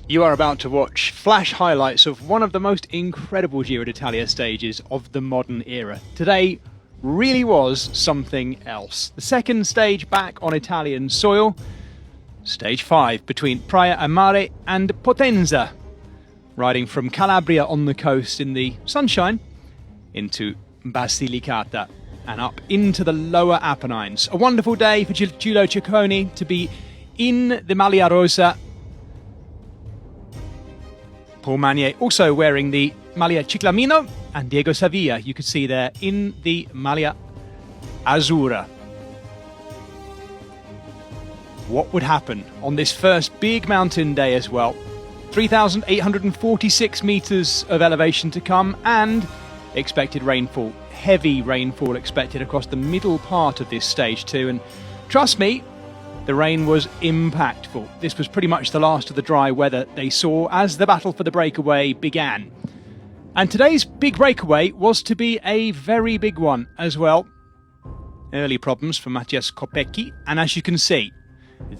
You are about to watch flash highlights of one of the most incredible Giro d'Italia stages of the modern era. Today really was something else. The second stage back on Italian soil, stage 5 between Praia a Mare and Potenza, riding from Calabria on the coast in the sunshine into Basilicata and up into the lower Apennines. A wonderful day for Giulio Ciccone to be in the Maglia Rosa. Paul Magnier also wearing the Maglia Ciclamino, and Diego Savia you could see there in the Maglia Azzurra. What would happen on this first big mountain day as well? 3,846 metres of elevation to come and expected rainfall. Heavy rainfall expected across the middle part of this stage too, and trust me, the rain was impactful. This was pretty much the last of the dry weather they saw as the battle for the breakaway began. And today's big breakaway was to be a very big one as well. Early problems for Matthias Kopecky, and as you can see,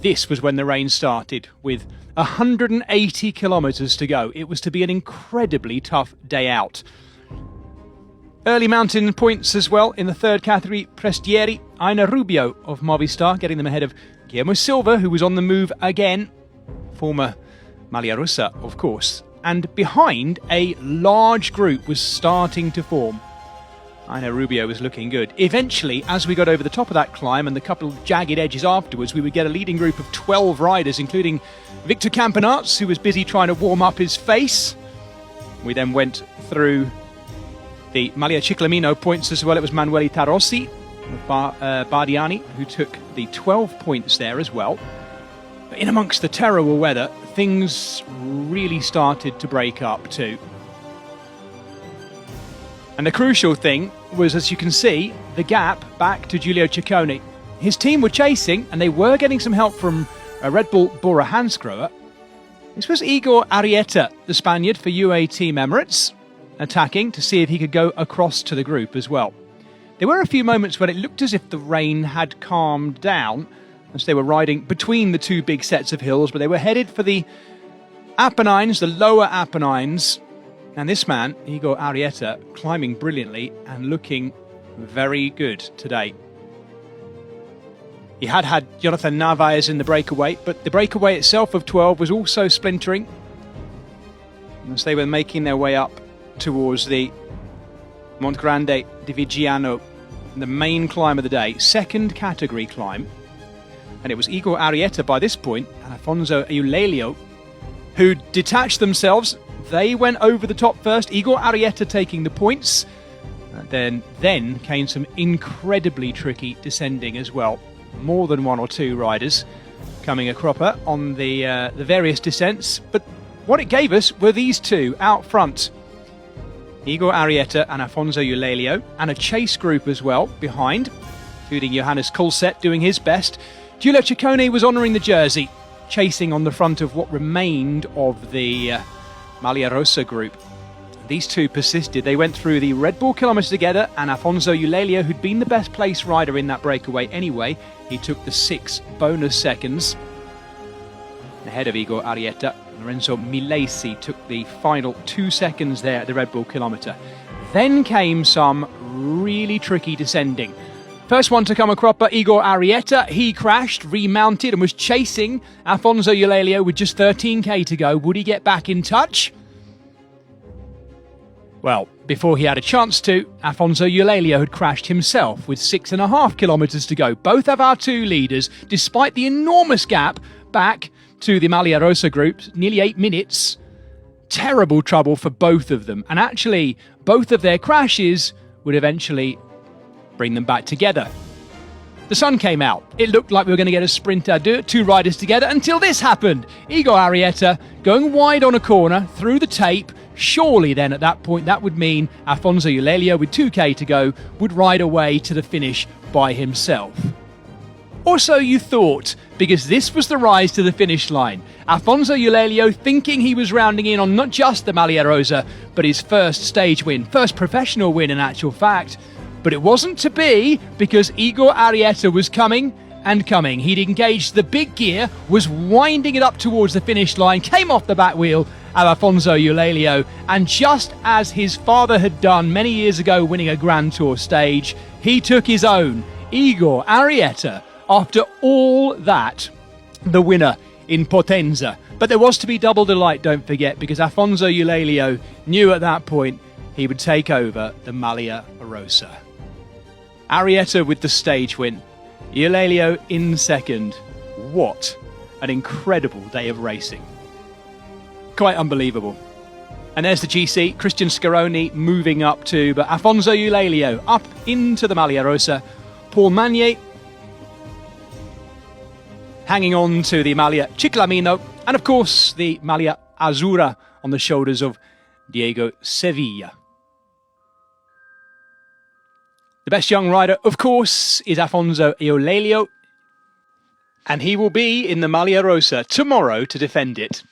this was when the rain started with 180 kilometres to go. It was to be an incredibly tough day out. Early mountain points as well in the third category. Prestieri, Aina Rubio of Movistar getting them ahead of Guillermo Silva, who was on the move again, former Maglia Rosa, of course. And behind, a large group was starting to form. Aina Rubio was looking good. Eventually, as we got over the top of that climb and the couple of jagged edges afterwards, we would get a leading group of 12 riders, including Victor Campenaerts, who was busy trying to warm up his face. We then went through the Maglia Ciclamino points as well. It was Manuele Tarossi of Bardiani who took the 12 points there as well. But in amongst the terrible weather, things really started to break up too. And the crucial thing was, as you can see, the gap back to Giulio Ciccone. His team were chasing and they were getting some help from Red Bull Bora Hansgrohe. This was Igor Arrieta, the Spaniard for UAE Team Emirates, attacking to see if he could go across to the group as well. There were a few moments when it looked as if the rain had calmed down as they were riding between the two big sets of hills, but they were headed for the Apennines, the lower Apennines, and this man, Igor Arrieta, climbing brilliantly and looking very good today. He had Jonathan Narvaez in the breakaway, but the breakaway itself of 12 was also splintering as they were making their way up towards the Monte Grande di Viggiano, the main climb of the day, second category climb. And it was Igor Arrieta by this point, and Alfonso Eulelio, who detached themselves. They went over the top first, Igor Arrieta taking the points. Then came some incredibly tricky descending as well. More than one or two riders coming a cropper on the various descents. But what it gave us were these two out front. Igor Arrieta and Alfonso Eulelio, and a chase group as well behind, including Johannes Kulset doing his best. Giulio Ciccone was honouring the jersey, chasing on the front of what remained of the Maglia Rosa group. These two persisted. They went through the Red Bull kilometre together, and Alfonso Eulelio, who'd been the best placed rider in that breakaway anyway, he took the 6 bonus seconds ahead of Igor Arrieta. Lorenzo Milesi took the final 2 seconds there at the Red Bull kilometre. Then came some really tricky descending. First one to come a cropper, Igor Arrieta. He crashed, remounted, and was chasing Alfonso Eulelio with just 13k to go. Would he get back in touch? Well, before he had a chance to, Alfonso Eulelio had crashed himself with 6.5 kilometres to go. Both of our two leaders, despite the enormous gap back to the Maglia Rosa group, nearly 8 minutes. Terrible trouble for both of them. And actually, both of their crashes would eventually bring them back together. The sun came out. It looked like we were going to get a sprinter, two riders together, until this happened. Igor Arrieta going wide on a corner through the tape. Surely then at that point that would mean Alfonso Eulelio with 2k to go would ride away to the finish by himself. Or so you thought, because this was the rise to the finish line. Alfonso Eulelio thinking he was rounding in on not just the Maglia Rosa, but his first stage win, first professional win in actual fact. But it wasn't to be, because Igor Arrieta was coming and coming. He'd engaged the big gear, was winding it up towards the finish line, came off the back wheel of Alfonso Eulelio, and just as his father had done many years ago winning a Grand Tour stage, he took his own, Igor Arrieta, after all that, the winner in Potenza. But there was to be double delight, don't forget, because Alfonso Eulelio knew at that point he would take over the Maglia Rosa. Arrieta with the stage win, Eulelio in second. What an incredible day of racing. Quite unbelievable. And there's the GC, Christian Scaroni moving up too, but Alfonso Eulelio up into the Maglia Rosa. Paul Magnier hanging on to the Maglia Ciclamino, and of course the Maglia Azzurra on the shoulders of Diego Sevilla. The best young rider, of course, is Alfonso Eulelio, and he will be in the Maglia Rosa tomorrow to defend it.